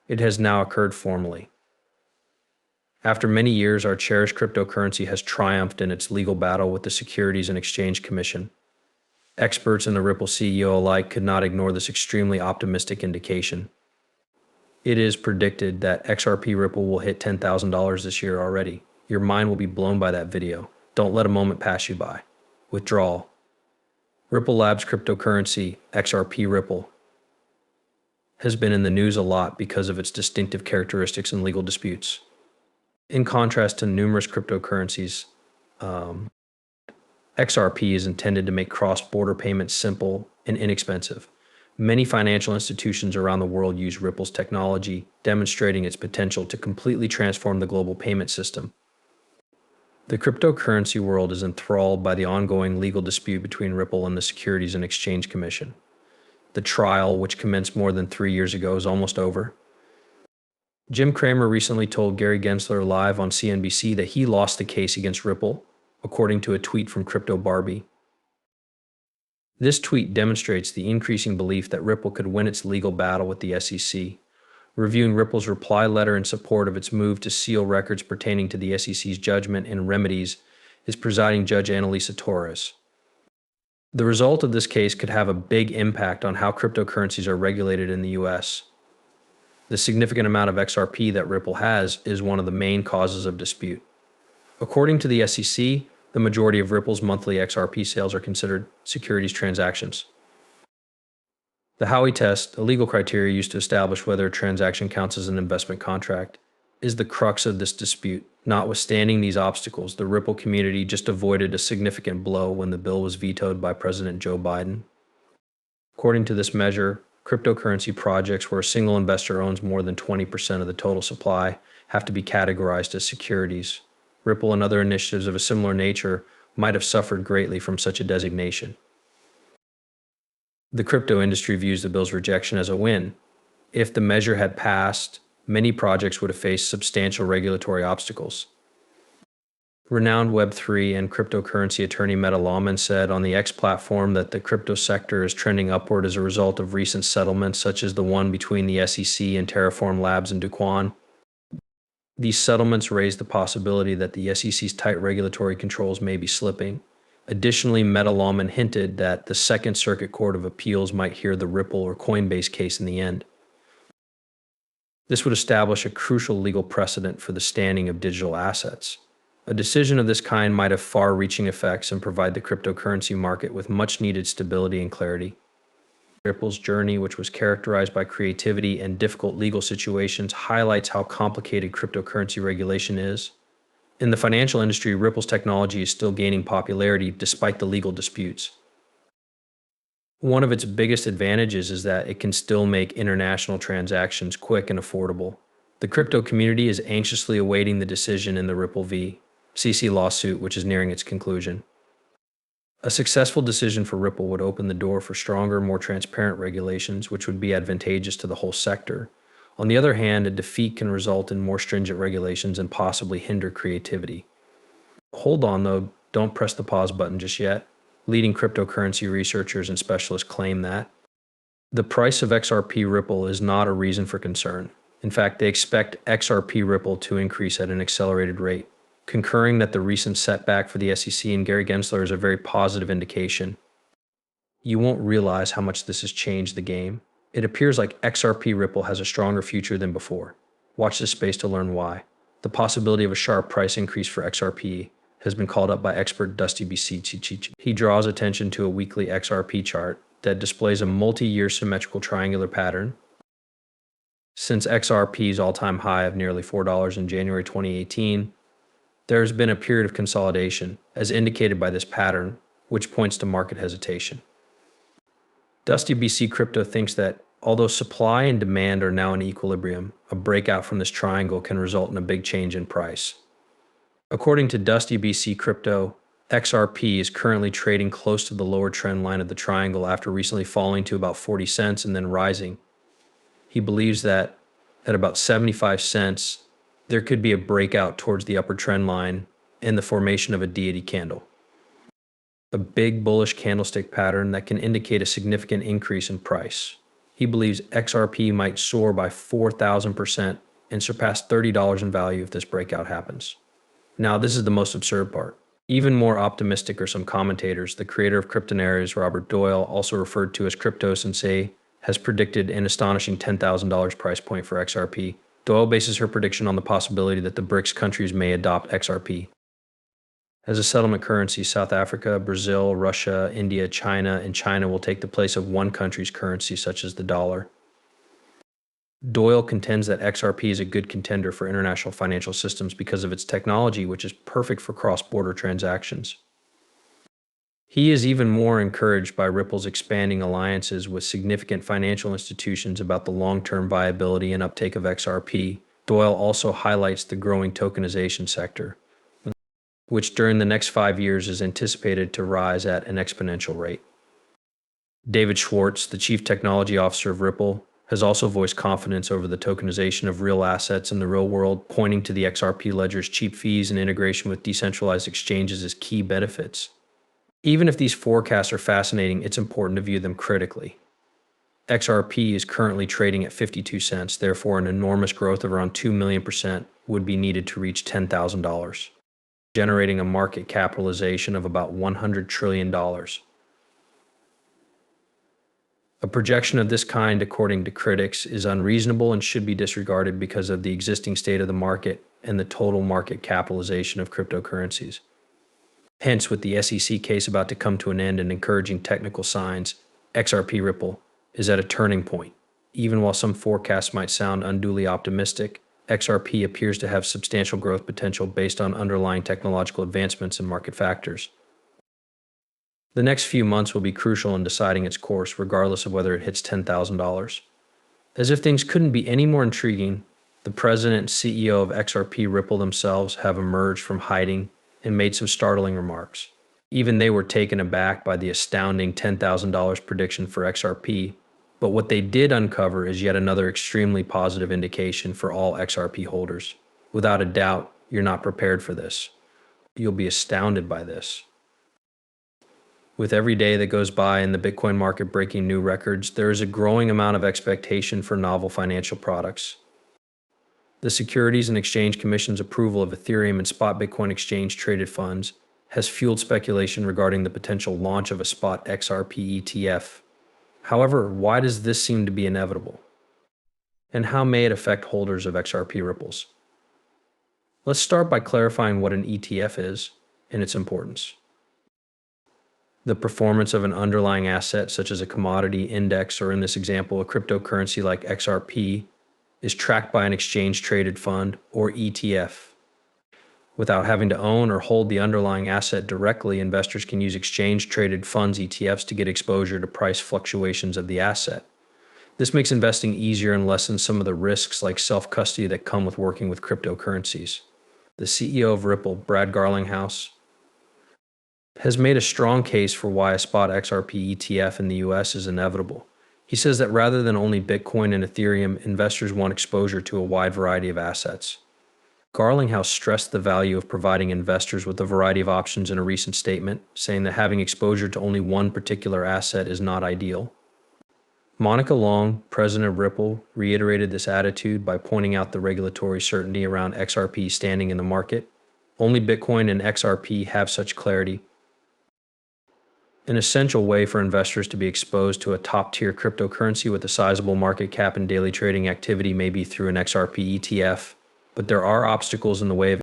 It has now occurred formally. After many years, our cherished cryptocurrency has triumphed in its legal battle with the Securities and Exchange Commission. Experts and the Ripple CEO alike could not ignore this extremely optimistic indication. It is predicted that XRP Ripple will hit $10,000 this year already. Your mind will be blown by that video. Don't let a moment pass you by. Withdrawal. Ripple Labs cryptocurrency, XRP Ripple, has been in the news a lot because of its distinctive characteristics and legal disputes. In contrast to numerous cryptocurrencies, XRP is intended to make cross-border payments simple and inexpensive. Many financial institutions around the world use Ripple's technology, demonstrating its potential to completely transform the global payment system. The cryptocurrency world is enthralled by the ongoing legal dispute between Ripple and the Securities and Exchange Commission. The trial, which commenced more than 3 years ago, is almost over. Jim Cramer recently told Gary Gensler live on CNBC that he lost the case against Ripple, according to a tweet from Crypto Barbie. This tweet demonstrates the increasing belief that Ripple could win its legal battle with the SEC. Reviewing Ripple's reply letter in support of its move to seal records pertaining to the SEC's judgment and remedies is presiding Judge Annalisa Torres. The result of this case could have a big impact on how cryptocurrencies are regulated in the US. The significant amount of XRP that Ripple has is one of the main causes of dispute. According to the SEC, the majority of Ripple's monthly XRP sales are considered securities transactions. The Howey test, a legal criteria used to establish whether a transaction counts as an investment contract, is the crux of this dispute. Notwithstanding these obstacles, the Ripple community just avoided a significant blow when the bill was vetoed by President Joe Biden. According to this measure, cryptocurrency projects where a single investor owns more than 20% of the total supply have to be categorized as securities. Ripple and other initiatives of a similar nature might have suffered greatly from such a designation. The crypto industry views the bill's rejection as a win. If the measure had passed, many projects would have faced substantial regulatory obstacles. Renowned Web3 and cryptocurrency attorney Meta Lawman said on the X platform that the crypto sector is trending upward as a result of recent settlements such as the one between the SEC and Terraform Labs and Duquan. These settlements raise the possibility that the SEC's tight regulatory controls may be slipping. Additionally, Meta Lawman hinted that the Second Circuit Court of Appeals might hear the Ripple or Coinbase case in the end. This would establish a crucial legal precedent for the standing of digital assets. A decision of this kind might have far-reaching effects and provide the cryptocurrency market with much-needed stability and clarity. Ripple's journey, which was characterized by creativity and difficult legal situations, highlights how complicated cryptocurrency regulation is. In the financial industry, Ripple's technology is still gaining popularity despite the legal disputes. One of its biggest advantages is that it can still make international transactions quick and affordable. The crypto community is anxiously awaiting the decision in the Ripple v. CC lawsuit, which is nearing its conclusion. A successful decision for Ripple would open the door for stronger, more transparent regulations, which would be advantageous to the whole sector. On the other hand, a defeat can result in more stringent regulations and possibly hinder creativity. Hold on though, don't press the pause button just yet. Leading cryptocurrency researchers and specialists claim that the price of XRP Ripple is not a reason for concern. In fact, they expect XRP Ripple to increase at an accelerated rate, concurring that the recent setback for the SEC and Gary Gensler is a very positive indication. You won't realize how much this has changed the game. It appears like XRP Ripple has a stronger future than before. Watch this space to learn why. The possibility of a sharp price increase for XRP has been called up by expert Dusty BC. He draws attention to a weekly XRP chart that displays a multi-year symmetrical triangular pattern. Since XRP's all-time high of nearly $4 in January 2018, there has been a period of consolidation, as indicated by this pattern, which points to market hesitation. Dusty BC Crypto thinks that although supply and demand are now in equilibrium, a breakout from this triangle can result in a big change in price. According to Dusty BC Crypto, XRP is currently trading close to the lower trend line of the triangle after recently falling to about 40 cents and then rising. He believes that at about 75 cents, there could be a breakout towards the upper trend line and the formation of a deity candle. A big bullish candlestick pattern that can indicate a significant increase in price. He believes XRP might soar by 4,000% and surpass $30 in value if this breakout happens. Now, this is the most absurd part. Even more optimistic are some commentators. The creator of Cryptonaries, Robert Doyle, also referred to as Crypto Sensei, has predicted an astonishing $10,000 price point for XRP. Doyle bases her prediction on the possibility that the BRICS countries may adopt XRP. As a settlement currency, South Africa, Brazil, Russia, India, China, and China will take the place of one country's currency, such as the dollar. Doyle contends that XRP is a good contender for international financial systems because of its technology, which is perfect for cross-border transactions. He is even more encouraged by Ripple's expanding alliances with significant financial institutions about the long-term viability and uptake of XRP. Doyle also highlights the growing tokenization sector, which during the next 5 years is anticipated to rise at an exponential rate. David Schwartz, the chief technology officer of Ripple, has also voiced confidence over the tokenization of real assets in the real world, pointing to the XRP ledger's cheap fees and integration with decentralized exchanges as key benefits. Even if these forecasts are fascinating, it's important to view them critically. XRP is currently trading at 52 cents, therefore an enormous growth of around 2 million% would be needed to reach $10,000, generating a market capitalization of about $100 trillion. A projection of this kind, according to critics, is unreasonable and should be disregarded because of the existing state of the market and the total market capitalization of cryptocurrencies. Hence, with the SEC case about to come to an end and encouraging technical signs, XRP Ripple is at a turning point. Even while some forecasts might sound unduly optimistic, XRP appears to have substantial growth potential based on underlying technological advancements and market factors. The next few months will be crucial in deciding its course, regardless of whether it hits $10,000. As if things couldn't be any more intriguing, the president and CEO of XRP Ripple themselves have emerged from hiding and made some startling remarks. Even they were taken aback by the astounding $10,000 prediction for XRP, but what they did uncover is yet another extremely positive indication for all XRP holders. Without a doubt, you're not prepared for this. You'll be astounded by this. With every day that goes by and the Bitcoin market breaking new records, there is a growing amount of expectation for novel financial products. The Securities and Exchange Commission's approval of Ethereum and spot Bitcoin exchange traded funds has fueled speculation regarding the potential launch of a spot XRP ETF. However, why does this seem to be inevitable? And how may it affect holders of XRP Ripples? Let's start by clarifying what an ETF is and its importance. The performance of an underlying asset, such as a commodity index, or in this example, a cryptocurrency like XRP, is tracked by an exchange-traded fund, or ETF. Without having to own or hold the underlying asset directly, investors can use exchange-traded funds ETFs to get exposure to price fluctuations of the asset. This makes investing easier and lessens some of the risks like self-custody that come with working with cryptocurrencies. The CEO of Ripple, Brad Garlinghouse, has made a strong case for why a spot XRP ETF in the US is inevitable. He says that rather than only Bitcoin and Ethereum, investors want exposure to a wide variety of assets. Garlinghouse stressed the value of providing investors with a variety of options in a recent statement, saying that having exposure to only one particular asset is not ideal. Monica Long, president of Ripple, reiterated this attitude by pointing out the regulatory certainty around XRP standing in the market. Only Bitcoin and XRP have such clarity. An essential way for investors to be exposed to a top-tier cryptocurrency with a sizable market cap and daily trading activity may be through an XRP ETF, but there are obstacles in the way of